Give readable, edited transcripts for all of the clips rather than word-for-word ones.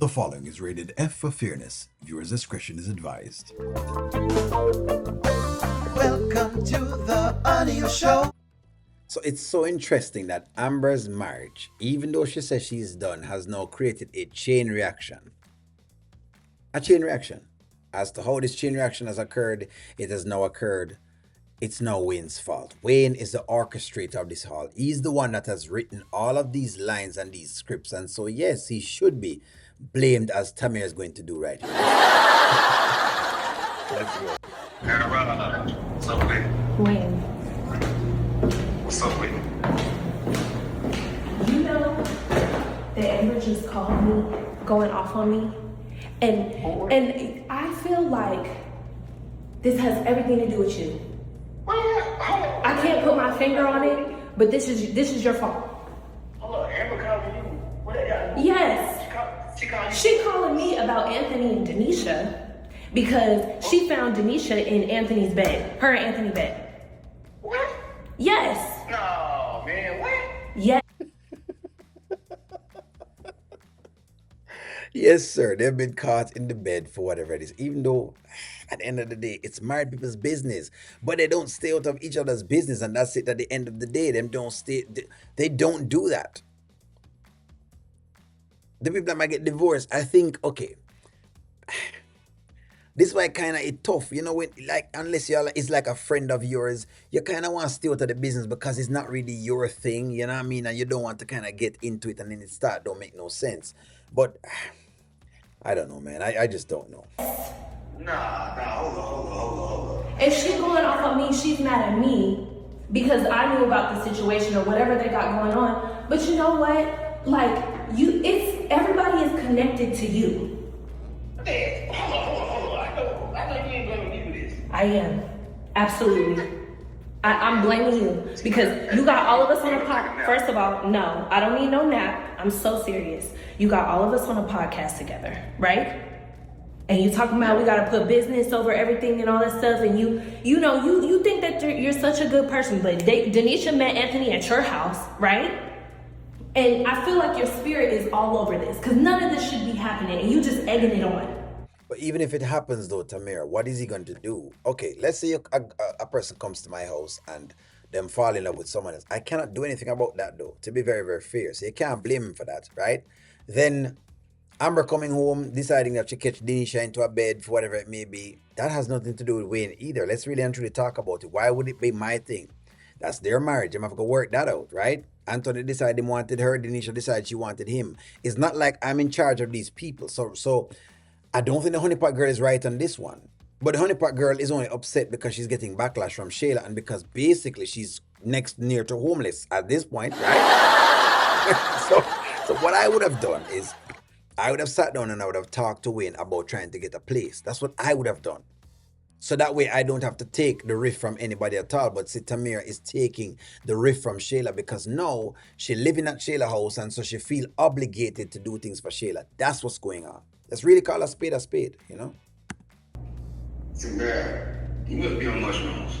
The following is rated F for fairness. Viewers' discretion is advised. Welcome to the audio show. So it's so interesting that Amber's marriage, even though she says she's done, has now created a chain reaction. A chain reaction. As to how this chain reaction has occurred, it has now occurred. It's now Wayne's fault. Wayne is the orchestrator of this all. He's the one that has written all of these lines and these scripts. And so, yes, he should be blamed, as Tamir is going to do right here. Let's go. What's up, Wayne? Wayne, What's up, Wayne? you know that Amber just called me, going off on me, and I feel like this has everything to do with you. I can't put my finger on it, but this is your fault. Hold on, Amber calling you. What that got to do? Yes, she calling me about Anthony and Dnisha because she found Dnisha in Anthony's bed, her and Anthony bed. What? Yes. No, man, what? Yes. Yes, sir. They've been caught in the bed for whatever it is. Even though, at the end of the day, it's married people's business. But they don't stay out of each other's business. And that's it at the end of the day. They don't do that. The people that might get divorced, I think, okay. This is why kind of it's tough. You know, when, like, unless you're like, it's like a friend of yours, you kind of want to stay out of the business because it's not really your thing. You know what I mean? And you don't want to kind of get into it and then it don't make no sense. But I don't know, man. I just don't know. Hold on. If she's going off on me, she's mad at me because I knew about the situation or whatever they got going on. But you know what? Like, everybody is connected to you. Man, hold on. I know you ain't blaming me for this. I am. Absolutely. I'm blaming you because you got all of us on a podcast. First of all, no, I don't need no nap. I'm so serious. You got all of us on a podcast together, right? And you talking about we gotta put business over everything and all that stuff, and you think that you're such a good person, but Dnisha met Anthony at your house, right? And I feel like your spirit is all over this because none of this should be happening, and you just egging it on. But even if it happens though, Tamir, what is he going to do? Okay, let's say a person comes to my house and them fall in love with someone else. I cannot do anything about that though, to be very, very fair. So you can't blame him for that, right? Then Amber coming home, deciding that she catch Dnisha into a bed for whatever it may be, that has nothing to do with Wayne either. Let's really and truly talk about it. Why would it be my thing? That's their marriage. They have to work that out, right? Anthony decided he wanted her. Dnisha decided she wanted him. It's not like I'm in charge of these people. So I don't think the honeypot girl is right on this one. But the honeypot girl is only upset because she's getting backlash from Shayla and because basically she's near to homeless at this point, right? So what I would have done is I would have sat down and I would have talked to Wayne about trying to get a place. That's what I would have done. So that way I don't have to take the riff from anybody at all. But see, Tamir is taking the riff from Shayla because now she living at Shayla's house and so she feel obligated to do things for Shayla. That's what's going on. Let's really call a spade, you know? See, man, you must be on mushrooms.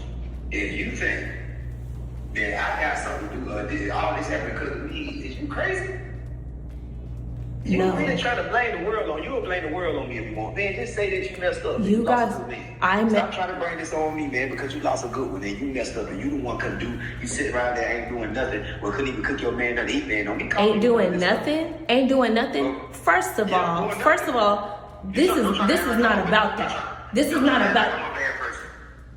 If you think that I got something to do with all this happened because of me, is you crazy? You No. really try to blame the world on you or blame the world on me if you want. Man, just say that you messed up. You lost guys- a good man. I Stop me- trying to bring this on me, man, because you lost a good one and you messed up and you the one couldn't do. You sit around there ain't doing nothing. Well, couldn't even cook your man nothing to eat, man. Don't be calling Ain't me doing this. nothing. Ain't doing nothing. First of all, this is not about that. This is not about. I'm a bad person.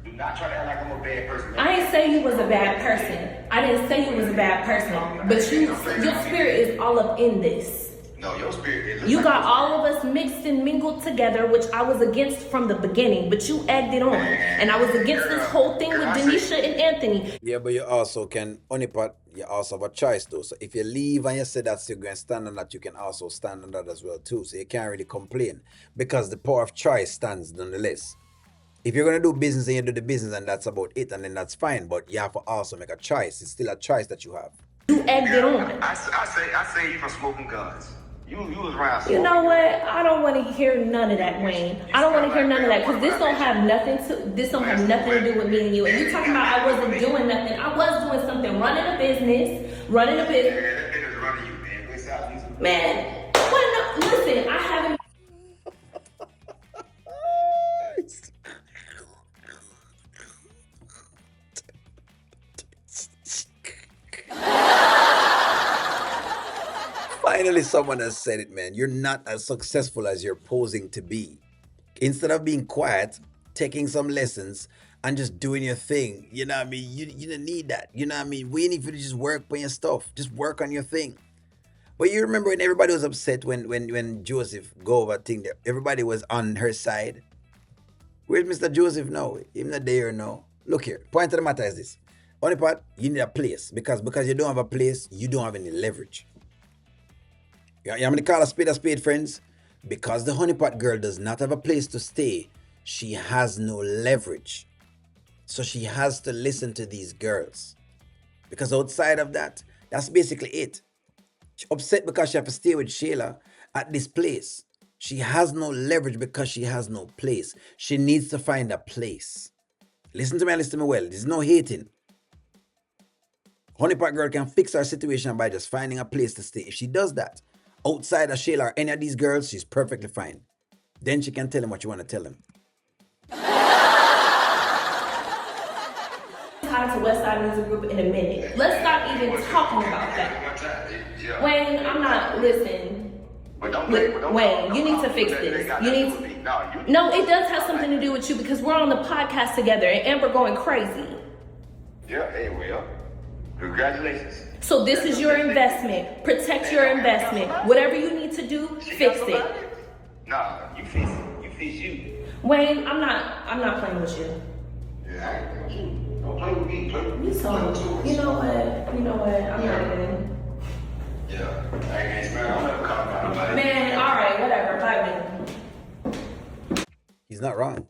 Do not try to act like I'm a bad person. I didn't say you was a bad person. I didn't say you was a bad person. But your spirit is all up in this. No, your spirit is. You got all of us mixed and mingled together, which I was against from the beginning, but you egged it on. And I was against this whole thing with Dnisha and Anthony. Yeah, but you also can, honeypot, you also have a choice though. So if you leave and you say that you're going to stand on that, you can also stand on that as well too. So you can't really complain because the power of choice stands nonetheless. If you're going to do business and you do the business and that's about it, and then that's fine. But you have to also make a choice. It's still a choice that you have. You egged it on. I say you from smoking guns. You was around You smoking. know what? I don't want to hear none of that, Wayne. I don't want to hear none of that because this don't have nothing to do with me and you. And you talking about I wasn't doing nothing. I was doing something, running a business. Yeah, that nigga's running you, man. Man, listen, I haven't Literally, someone has said it, man. You're not as successful as you're posing to be. Instead of being quiet, taking some lessons, and just doing your thing, you know what I mean? You don't need that. You know what I mean? We need for you to just work on your stuff. Just work on your thing. But you remember when everybody was upset when Joseph go over thing there, everybody was on her side. Where's Mr. Joseph now? Him not there now. Look here. Point of the matter is this. Only part, you need a place. Because you don't have a place, you don't have any leverage. You want me to call a spade, friends? Because the honeypot girl does not have a place to stay, she has no leverage. So she has to listen to these girls. Because outside of that, that's basically it. She's upset because she has to stay with Shayla at this place. She has no leverage because she has no place. She needs to find a place. Listen to me well. There's no hating. Honeypot girl can fix her situation by just finding a place to stay. If she does that, outside of Shayla or any of these girls, she's perfectly fine. Then she can tell him what you want to tell him. Tied to West Side Music Group in a minute. Let's stop even talking about that. Wayne, I'm not listening. Wayne, you need to fix this. You need to. No, it does have something to do with you because we're on the podcast together and Amber going crazy. Yeah, hey, well, congratulations. So this is your investment. Protect your investment. Whatever you need to do, fix it. Nah, you fix it. You fix you. Wayne, I'm not playing with you. Yeah, I ain't playing with you. Don't play with me. Play with me. You know what? I'm not even. Yeah, I ain't man. I'm never calling out nobody. Man, all right, whatever. Bye, man. He's not wrong.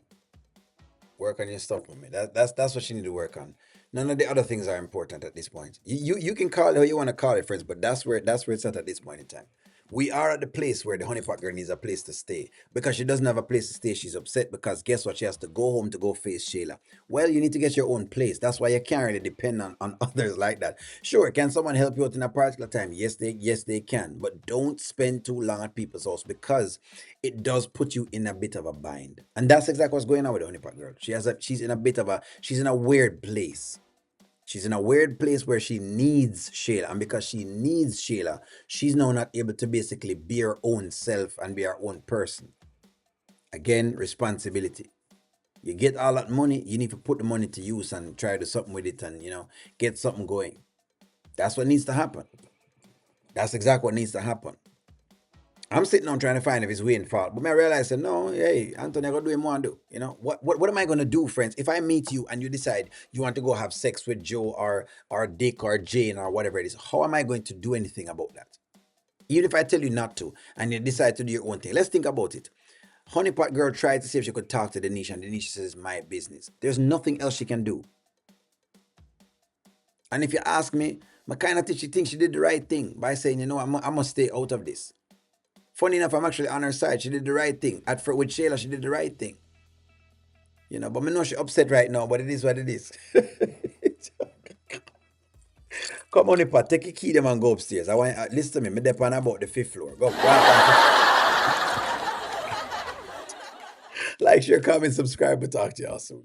Work on your stuff with me. That's what you need to work on. None of the other things are important at this point. You can call it how you want to call it, friends, but that's where it's at this point in time. We are at the place where the honeypot girl needs a place to stay. Because she doesn't have a place to stay, she's upset because guess what? She has to go home to go face Shayla. Well, you need to get your own place. That's why you can't really depend on others like that. Sure, can someone help you out in a particular time? Yes, they can. But don't spend too long at people's house because it does put you in a bit of a bind. And that's exactly what's going on with the honeypot girl. She's in a weird place. She's in a weird place where she needs Shayla. And because she needs Shayla, she's now not able to basically be her own self and be her own person. Again, responsibility. You get all that money, you need to put the money to use and try to do something with it and, get something going. That's what needs to happen. That's exactly what needs to happen. I'm sitting on trying to find if it's Wayne's fault. But I realized that no, hey, Anthony, I gotta do what I do. What am I gonna do, friends? If I meet you and you decide you want to go have sex with Joe or Dick or Jane or whatever it is, how am I going to do anything about that? Even if I tell you not to and you decide to do your own thing. Let's think about it. Honeypot girl tried to see if she could talk to Dnisha and Dnisha says it's my business. There's nothing else she can do. And if you ask me, I kind of think she thinks she did the right thing by saying, I must stay out of this. Funny enough, I'm actually on her side. She did the right thing. With Shayla, she did the right thing. But I know she's upset right now, but it is what it is. Come on, Ipa, take your key them and go upstairs. I want listen to me. I'm depend about the 5th floor. Go. Like, share, comment, subscribe, and talk to y'all soon.